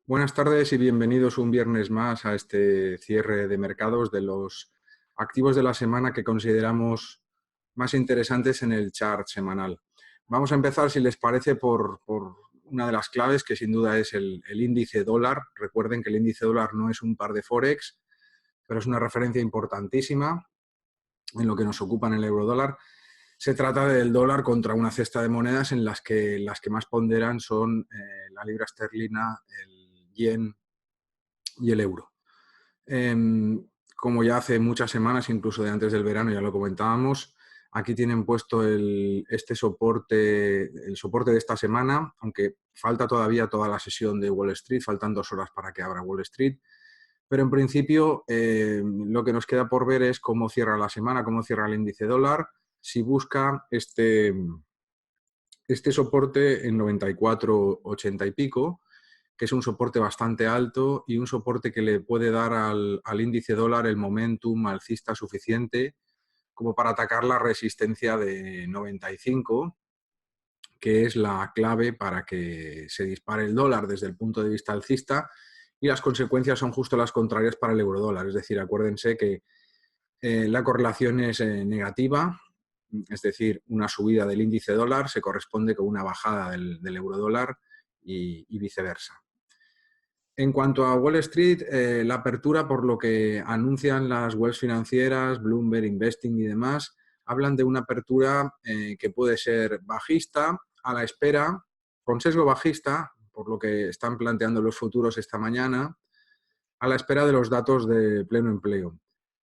Buenas tardes y bienvenidos un viernes más a este cierre de mercados de los activos de la semana que consideramos más interesantes en el chart semanal. Vamos a empezar, si les parece, por una de las claves, que sin duda es el índice dólar. Recuerden que el índice dólar no es un par de Forex, pero es una referencia importantísima en lo que nos ocupa en el eurodólar. Se trata del dólar contra una cesta de monedas en las que más ponderan son la libra esterlina, el yen y el euro. Como ya hace muchas semanas, incluso de antes del verano, ya lo comentábamos, aquí tienen puesto el soporte de esta semana, aunque falta todavía toda la sesión de Wall Street, faltan 2 horas para que abra Wall Street, pero en principio lo que nos queda por ver es cómo cierra la semana, cómo cierra el índice dólar, si busca este soporte en 94,80 y pico, que es un soporte bastante alto y un soporte que le puede dar al índice dólar el momentum alcista suficiente como para atacar la resistencia de 95, que es la clave para que se dispare el dólar desde el punto de vista alcista, y las consecuencias son justo las contrarias para el eurodólar. Es decir, acuérdense que la correlación es negativa, es decir, una subida del índice dólar se corresponde con una bajada del eurodólar y viceversa. En cuanto a Wall Street, la apertura, por lo que anuncian las webs financieras, Bloomberg, Investing y demás, hablan de una apertura que puede ser bajista, a la espera, con sesgo bajista, por lo que están planteando los futuros esta mañana, a la espera de los datos de pleno empleo.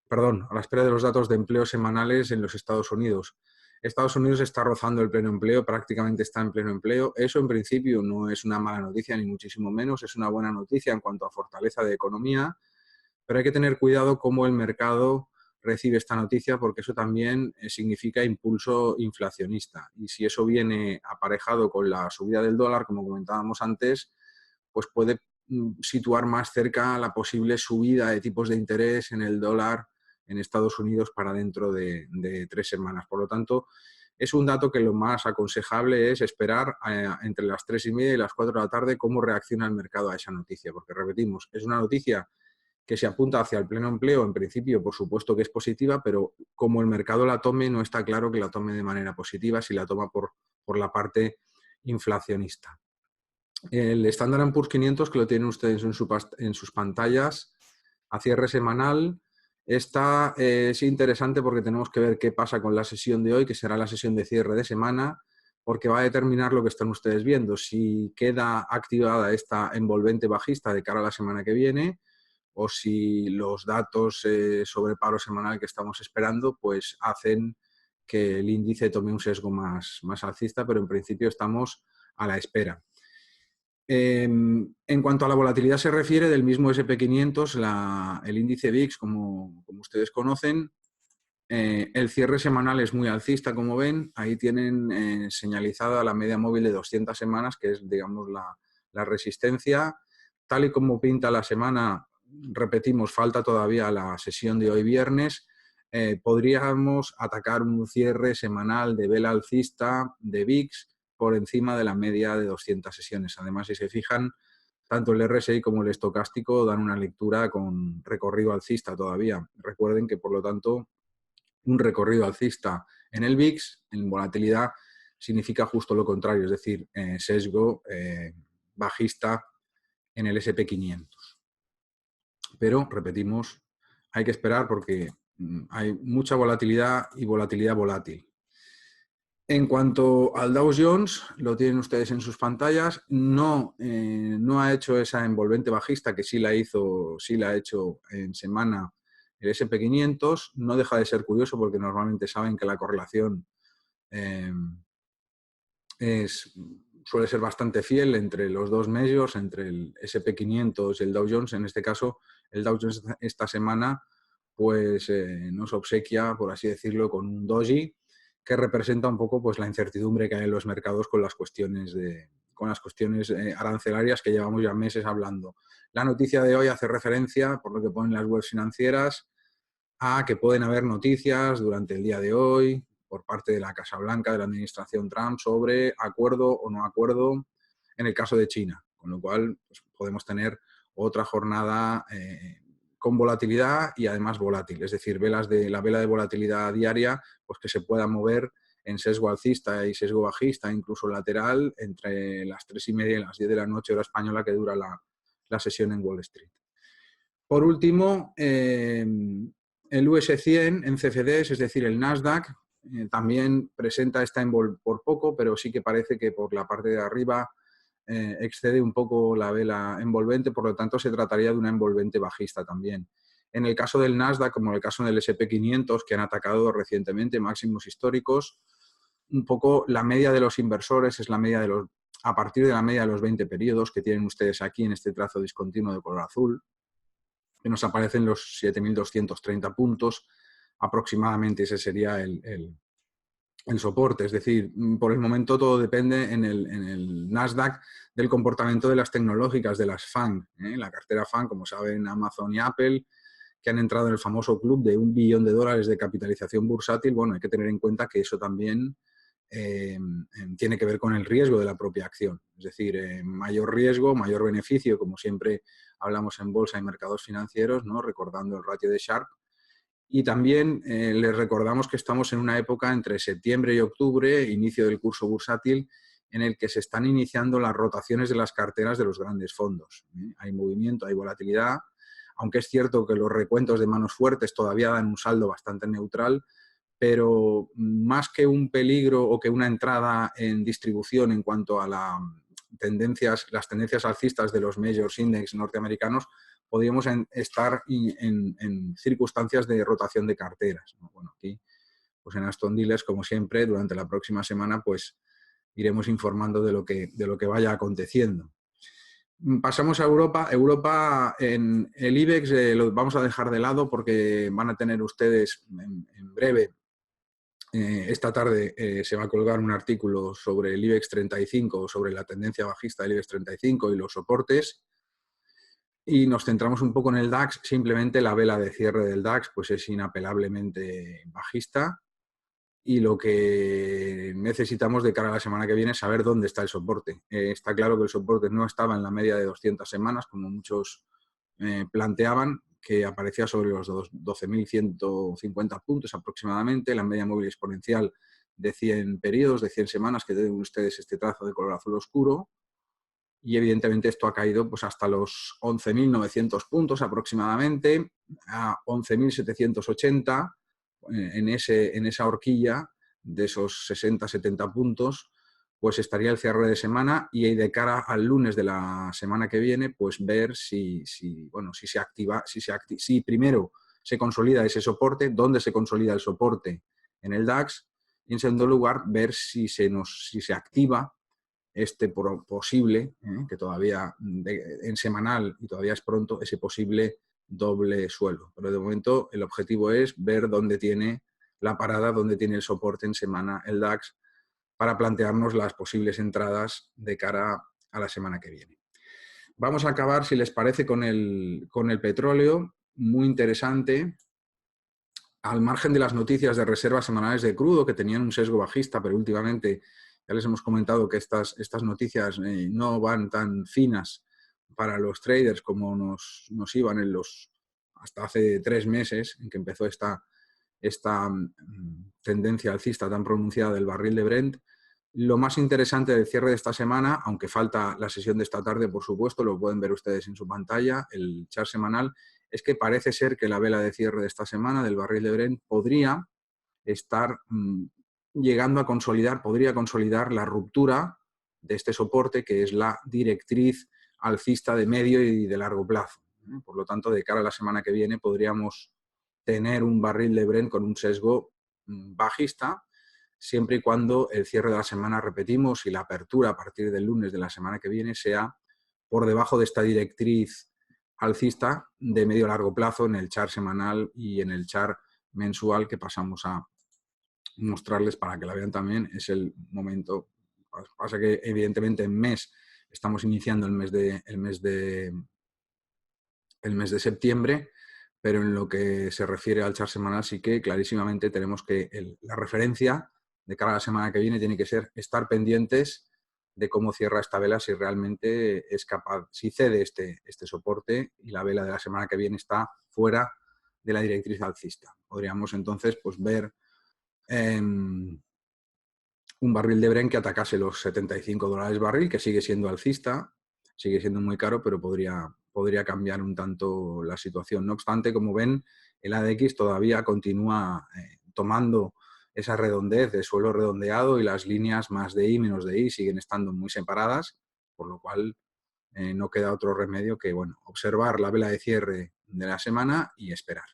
Perdón, a la espera de los datos de empleo semanales en los Estados Unidos. Estados Unidos está rozando el pleno empleo, prácticamente está en pleno empleo. Eso en principio no es una mala noticia, ni muchísimo menos, es una buena noticia en cuanto a fortaleza de economía, pero hay que tener cuidado cómo el mercado recibe esta noticia, porque eso también significa impulso inflacionista. Y si eso viene aparejado con la subida del dólar, como comentábamos antes, pues puede situar más cerca la posible subida de tipos de interés en el dólar en Estados Unidos para dentro de 3 semanas. Por lo tanto, es un dato que lo más aconsejable es esperar entre las 3:30 y las 4 de la tarde cómo reacciona el mercado a esa noticia, porque repetimos, es una noticia que se apunta hacia el pleno empleo. En principio, por supuesto que es positiva, pero como el mercado la tome, no está claro que la tome de manera positiva si la toma por la parte inflacionista. El Standard & Poor's 500, que lo tienen ustedes en sus pantallas, a cierre semanal, es interesante porque tenemos que ver qué pasa con la sesión de hoy, que será la sesión de cierre de semana, porque va a determinar lo que están ustedes viendo, si queda activada esta envolvente bajista de cara a la semana que viene, o si los datos sobre paro semanal que estamos esperando pues hacen que el índice tome un sesgo más alcista, pero en principio estamos a la espera. En cuanto a la volatilidad se refiere, del mismo SP500, el índice VIX, como ustedes conocen, el cierre semanal es muy alcista, como ven. Ahí tienen señalizada la media móvil de 200 semanas, que es, digamos, la resistencia. Tal y como pinta la semana, repetimos, falta todavía la sesión de hoy viernes. Podríamos atacar un cierre semanal de vela alcista de VIX por encima de la media de 200 sesiones. Además, si se fijan, tanto el RSI como el estocástico dan una lectura con recorrido alcista todavía. Recuerden que, por lo tanto, un recorrido alcista en el VIX, en volatilidad, significa justo lo contrario, es decir, sesgo bajista en el SP500. Pero, repetimos, hay que esperar porque hay mucha volatilidad y volatilidad volátil. En cuanto al Dow Jones, lo tienen ustedes en sus pantallas, no ha hecho esa envolvente bajista que sí la ha hecho en semana el SP500. No deja de ser curioso porque normalmente saben que la correlación suele ser bastante fiel entre los dos medios, entre el SP500 y el Dow Jones. En este caso, el Dow Jones esta semana pues nos obsequia, por así decirlo, con un doji que representa un poco pues la incertidumbre que hay en los mercados con las cuestiones arancelarias que llevamos ya meses hablando. La noticia de hoy hace referencia, por lo que ponen las webs financieras, a que pueden haber noticias durante el día de hoy por parte de la Casa Blanca, de la administración Trump, sobre acuerdo o no acuerdo en el caso de China, con lo cual pues, podemos tener otra jornada con volatilidad y además volátil, es decir, la vela de volatilidad diaria pues que se pueda mover en sesgo alcista y sesgo bajista, incluso lateral, entre las 3:30 y las 10 de la noche, hora española, que dura la sesión en Wall Street. Por último, el US 100 en CFDs, es decir, el Nasdaq, también presenta esta por poco, pero sí que parece que por la parte de arriba excede un poco la vela envolvente, por lo tanto se trataría de una envolvente bajista también. En el caso del Nasdaq, como en el caso del S&P 500, que han atacado recientemente máximos históricos, un poco la media de los inversores es la media a partir de la media de los 20 periodos que tienen ustedes aquí en este trazo discontinuo de color azul, que nos aparecen los 7.230 puntos aproximadamente. Ese sería el soporte. Es decir, por el momento todo depende en el Nasdaq del comportamiento de las tecnológicas, de las FANG. La cartera FANG, como saben, Amazon y Apple, que han entrado en el famoso club de $1 billón de capitalización bursátil. Bueno, hay que tener en cuenta que eso también tiene que ver con el riesgo de la propia acción. Es decir, mayor riesgo, mayor beneficio, como siempre hablamos en bolsa y mercados financieros, ¿no? Recordando el ratio de Sharpe. Y también les recordamos que estamos en una época entre septiembre y octubre, inicio del curso bursátil, en el que se están iniciando las rotaciones de las carteras de los grandes fondos. Hay movimiento, hay volatilidad, aunque es cierto que los recuentos de manos fuertes todavía dan un saldo bastante neutral, pero más que un peligro o que una entrada en distribución en cuanto a las tendencias alcistas de los majors index norteamericanos, podríamos estar en circunstancias de rotación de carteras, ¿no? Bueno, aquí pues en Aston Dealers, como siempre, durante la próxima semana pues iremos informando de lo que vaya aconteciendo. Pasamos a Europa. Europa, en el IBEX lo vamos a dejar de lado porque van a tener ustedes en breve, esta tarde se va a colgar un artículo sobre el IBEX 35, sobre la tendencia bajista del IBEX 35 y los soportes. Y nos centramos un poco en el DAX. Simplemente la vela de cierre del DAX pues es inapelablemente bajista. Y lo que necesitamos de cara a la semana que viene es saber dónde está el soporte. Está claro que el soporte no estaba en la media de 200 semanas, como muchos planteaban, que aparecía sobre los 12.150 puntos aproximadamente, la media móvil exponencial de 100 periodos, de 100 semanas, que tienen ustedes este trazo de color azul oscuro. Y evidentemente esto ha caído pues, hasta los 11.900 puntos aproximadamente, a 11.780. En esa horquilla de esos 60-70 puntos, pues estaría el cierre de semana y de cara al lunes de la semana que viene, pues ver si se activa, si primero se consolida ese soporte, dónde se consolida el soporte en el DAX, y en segundo lugar, ver si se activa este posible, que todavía en semanal y todavía es pronto, ese posible doble suelo. Pero de momento el objetivo es ver dónde tiene la parada, dónde tiene el soporte en semana el DAX, para plantearnos las posibles entradas de cara a la semana que viene. Vamos a acabar, si les parece, con el petróleo, muy interesante. Al margen de las noticias de reservas semanales de crudo, que tenían un sesgo bajista, pero últimamente ya les hemos comentado que estas noticias no van tan finas para los traders como nos iban hasta hace 3 meses, en que empezó esta tendencia alcista tan pronunciada del barril de Brent. Lo más interesante del cierre de esta semana, aunque falta la sesión de esta tarde, por supuesto, lo pueden ver ustedes en su pantalla, el chart semanal, es que parece ser que la vela de cierre de esta semana del barril de Brent podría estar llegando a podría consolidar la ruptura de este soporte, que es la directriz alcista de medio y de largo plazo. Por lo tanto, de cara a la semana que viene podríamos tener un barril de Brent con un sesgo bajista, siempre y cuando el cierre de la semana, repetimos, y la apertura a partir del lunes de la semana que viene sea por debajo de esta directriz alcista de medio a largo plazo en el chart semanal y en el chart mensual, que pasamos a mostrarles para que la vean también. Es el momento. Pasa que evidentemente en mes estamos iniciando el mes de septiembre, pero en lo que se refiere al chart semanal sí que clarísimamente tenemos que la referencia de cara a la semana que viene tiene que ser estar pendientes de cómo cierra esta vela, si realmente es capaz, si cede este soporte y la vela de la semana que viene está fuera de la directriz alcista. Podríamos entonces pues, ver un barril de Brent que atacase los $75 barril, que sigue siendo alcista, sigue siendo muy caro, pero podría cambiar un tanto la situación. No obstante, como ven, el ADX todavía continúa tomando esa redondez de suelo redondeado y las líneas más de I menos de I siguen estando muy separadas, por lo cual no queda otro remedio que bueno, observar la vela de cierre de la semana y esperar.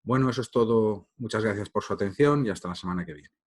Bueno, eso es todo. Muchas gracias por su atención y hasta la semana que viene.